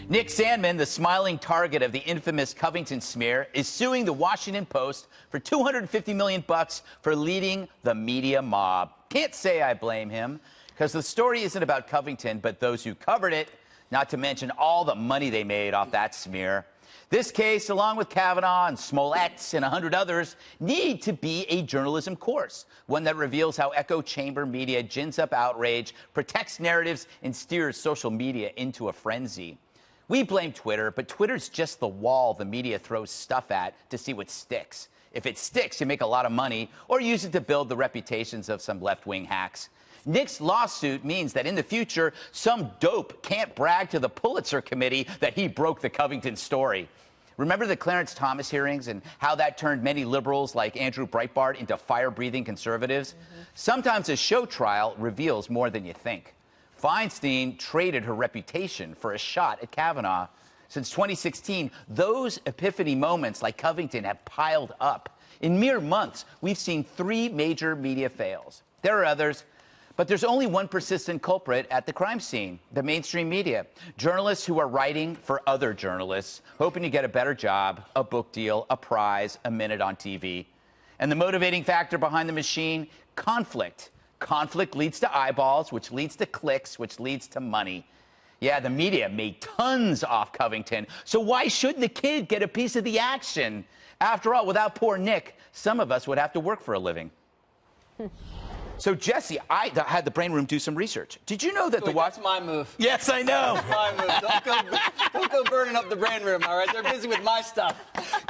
Nick Sandmann, the smiling target of the infamous Covington smear, is suing the Washington Post for $250 million for leading the media mob. Can't say I blame him, because the story isn't about Covington, but those who covered it, not to mention all the money they made off that smear. This case, along with Kavanaugh and Smollett and 100 others, need to be a journalism course, one that reveals how echo chamber media gins up outrage, protects narratives, and steers social media into a frenzy. We blame Twitter, but Twitter's just the wall the media throws stuff at to see what sticks. If it sticks, you make a lot of money, or use it to build the reputations of some left-wing hacks. Nick's lawsuit means that in the future, some dope can't brag to the Pulitzer Committee that he broke the Covington story. Remember the Clarence Thomas hearings and how that turned many liberals like Andrew Breitbart into fire-breathing conservatives? Sometimes a show trial reveals more than you think. Feinstein traded her reputation for a shot at Kavanaugh. Since 2016, those epiphany moments like Covington have piled up. In mere months, we've seen 3 major media fails. There are others, but there's only one persistent culprit at the crime scene: the mainstream media. Journalists who are writing for other journalists, hoping to get a better job, a book deal, a prize, a minute on TV. And the motivating factor behind the machine? Conflict. Conflict leads to eyeballs, which leads to clicks, which leads to money. Yeah, the media made tons off Covington, so why shouldn't the kid get a piece of the action? After all, without poor Nick, some of us would have to work for a living. So, Jesse, I had the Brain Room do some research. Did you know that That's my move. Yes, I know. That's my move. Don't go burning up the Brain Room, all right? They're busy with my stuff.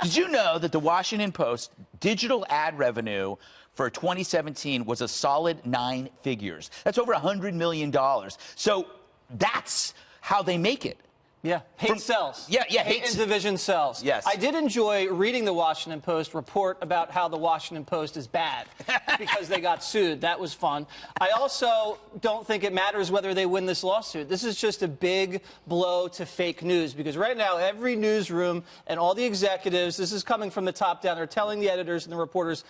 Did you know that the Washington Post digital ad revenue for 2017 was a solid 9 figures? That's over $100 million. So that's how they make it. Yeah, hate sells. Yeah, hate and division sells. Yes. I did enjoy reading the Washington Post report about how the Washington Post is bad because they got sued. That was fun. I also don't think it matters whether they win this lawsuit. This is just a big blow to fake news, because right now every newsroom and all the executives, this is coming from the top down, they're telling the editors and the reporters,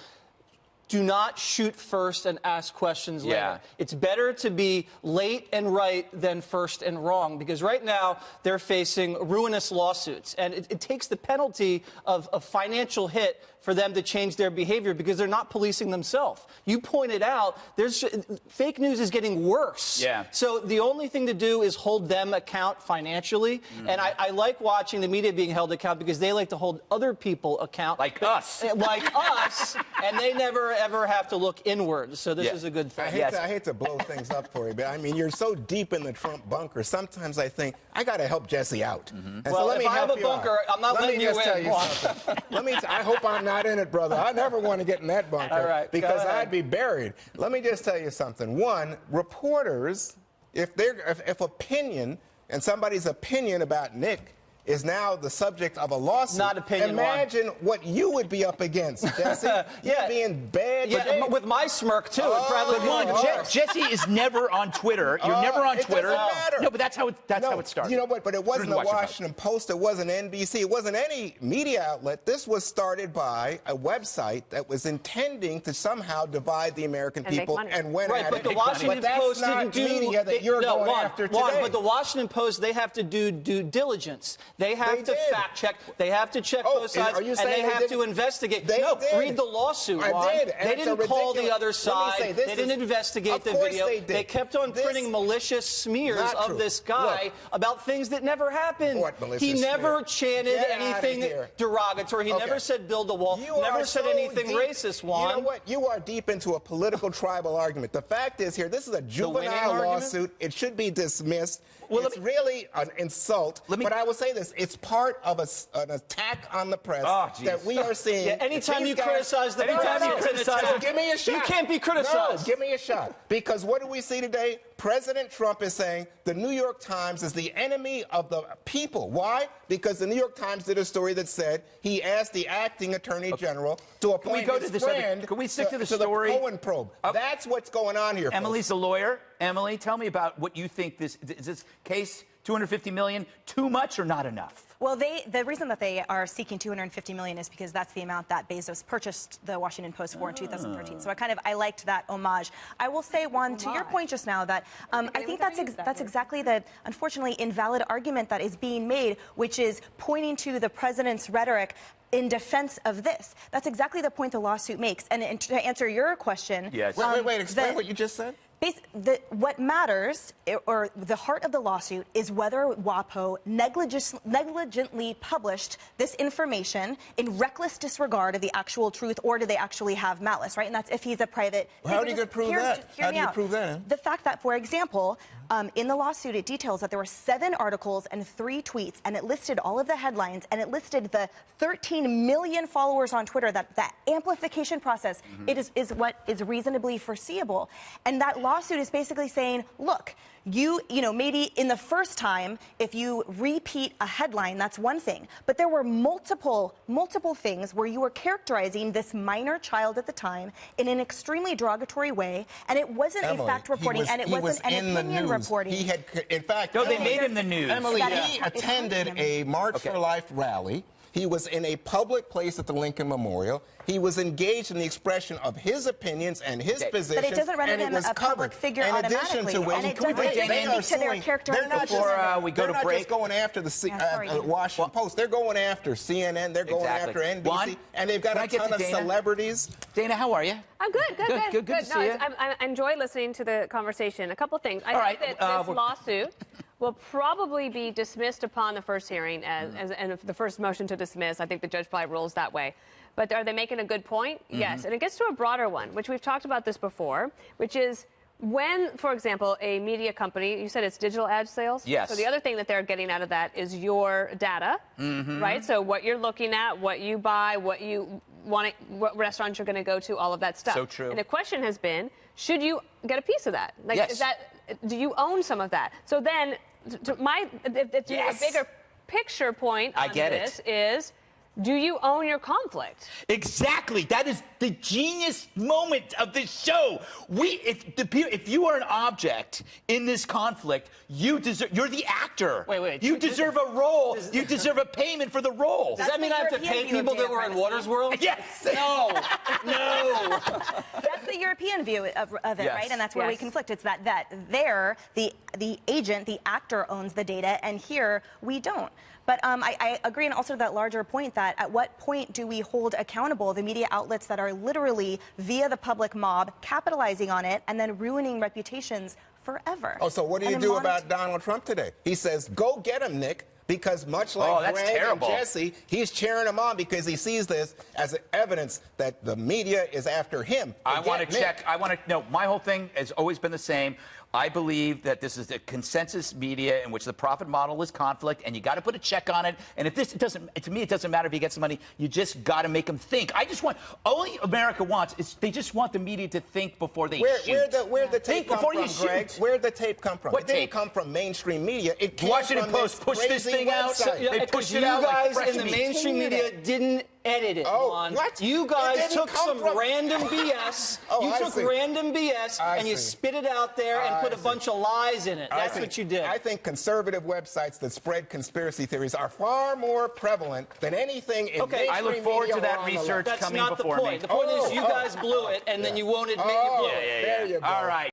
do not shoot first and ask questions later. Yeah. It's better to be late and right than first and wrong, because right now they're facing ruinous lawsuits. And it takes the penalty of a financial hit for them to change their behavior, because they're not policing themselves. You pointed out fake news is getting worse. Yeah. So the only thing to do is hold them account financially. And I like watching the media being held account, because they like to hold other people account. Like us. Like us. And they never, ever have to look inward. So this is a good thing. I hate to blow things up for you, but I mean, you're so deep in the Trump bunker. Sometimes I think, I got to help Jesse out. And well, so let me if I have a help you bunker, out. I'm not letting you in. Let me just tell you something. I hope I'm not in it, brother. I never want to get in that bunker. All right, because I'd be buried. Let me just tell you something. One, reporters, if opinion and somebody's opinion about Nick is now the subject of a lawsuit. Not opinion. Imagine what you would be up against, Jesse. You'd be in bad shape. With my smirk too. Oh, it probably Jesse is never on Twitter. You're never on Twitter. It doesn't matter. No, but that's how it started. You know what? But it wasn't the Washington Post. It wasn't NBC. It wasn't any media outlet. This was started by a website that was intending to somehow divide the American people and went at it. But the Washington Post didn't do media that you're going after today. But the Washington Post, they have to do due diligence. They have to fact check. They have to check both sides, and they have to investigate. Read the lawsuit, Juan. They didn't call the other side. They didn't investigate the video. They kept on printing malicious smears of this guy about things that never happened. He never chanted anything derogatory. He never said build a wall. Never said anything racist, Juan. You know what? You are deep into a political tribal argument. The fact is here, this is a juvenile lawsuit. It should be dismissed. Well, it's really an insult. But I will say this. It's part of an attack on the press that we are seeing. Yeah, anytime you criticize the press, give me a shot. You can't be criticized. No, give me a shot. Because what do we see today? President Trump is saying the New York Times is the enemy of the people. Why? Because the New York Times did a story that said he asked the acting attorney general to appoint his friend can we stick to the story? The Cohen probe. That's what's going on here. Emily's a lawyer. Emily, tell me about what you think is this case, $250 million, too much or not enough? Well, the reason that they are seeking $250 million is because that's the amount that Bezos purchased the Washington Post for in 2013. So I liked that homage. I will say, Juan, to your point just now, that I think that's exactly the, unfortunately, invalid argument that is being made, which is pointing to the president's rhetoric in defense of this. That's exactly the point the lawsuit makes. And to answer your question... Yes. Wait, explain what you just said. What matters, or the heart of the lawsuit, is whether WAPO negligently published this information in reckless disregard of the actual truth, or do they actually have malice, right? And that's if he's a private... How do you prove that? How do you prove that? The fact that, for example, in the lawsuit, it details that there were 7 articles and 3 tweets, and it listed all of the headlines, and it listed the 13 million followers on Twitter, that amplification process is what is reasonably foreseeable. And that lawsuit is basically saying, look, you know, maybe in the first time, if you repeat a headline, that's one thing. But there were multiple things where you were characterizing this minor child at the time in an extremely derogatory way, and it wasn't a fact reporting, and it wasn't an opinion reporting. He had, in fact, no, they made him the news. Emily, he attended a March for Life rally. He was in a public place at the Lincoln Memorial. He was engaged in the expression of his opinions and his positions. But it doesn't render him a public figure automatically. In addition to which, and it doesn't speak to their characteristics. Before we go to break, they're not just going after the Washington Post. They're going after CNN. They're going after NBC. And they've got a ton of celebrities. Dana, how are you? I'm good. Good to see you. I enjoy listening to the conversation. A couple things. I think that this lawsuit will probably be dismissed upon the first hearing and the first motion to dismiss. I think the judge probably rules that way. But are they making a good point? Yes. And it gets to a broader one, which we've talked about this before, which is when, for example, a media company, you said it's digital ad sales? Yes. So the other thing that they're getting out of that is your data, right? So what you're looking at, what you buy, what you want, what restaurants you're going to go to, all of that stuff. So true. And the question has been, should you get a piece of that? Like, yes. is that, do you own some of that? So then, a bigger picture point on this is, do you own your conflict? Exactly. That is the genius moment of this show. If you are an object in this conflict, you're the actor. Wait. You deserve a role. You deserve a payment for the role. Does that mean I have to pay people that were in Waters World? Yes. No. That's the European view of it, right? And that's where we conflict. It's that there, the agent, the actor owns the data, and here we don't. But I agree, and also that larger point that at what point do we hold accountable the media outlets that are literally, via the public mob, capitalizing on it and then ruining reputations forever? Oh, so what do you do about Donald Trump today? He says, go get him, Nick, because much like Greg and Jesse, he's cheering him on because he sees this as evidence that the media is after him. I want to check. No, my whole thing has always been the same. I believe that this is a consensus media in which the profit model is conflict, and you got to put a check on it. And if this to me, it doesn't matter if he gets the money. You just got to make them think. Only America wants is they just want the media to think before they shoot. Where'd the tape come from, Greg? Where'd the tape come from? What it didn't come from mainstream media. It came Washington from Post pushed this thing out. They pushed it out. You guys in the mainstream media didn't edit it, Juan. What? You guys took some random BS. You took random BS and you spit it out there and put a bunch of lies in it. That's what you did. I think conservative websites that spread conspiracy theories are far more prevalent than anything in mainstream media. I look forward to that research coming before me. That's not the point. The point is you guys blew it, and then you won't admit you blew it. There you go. All right.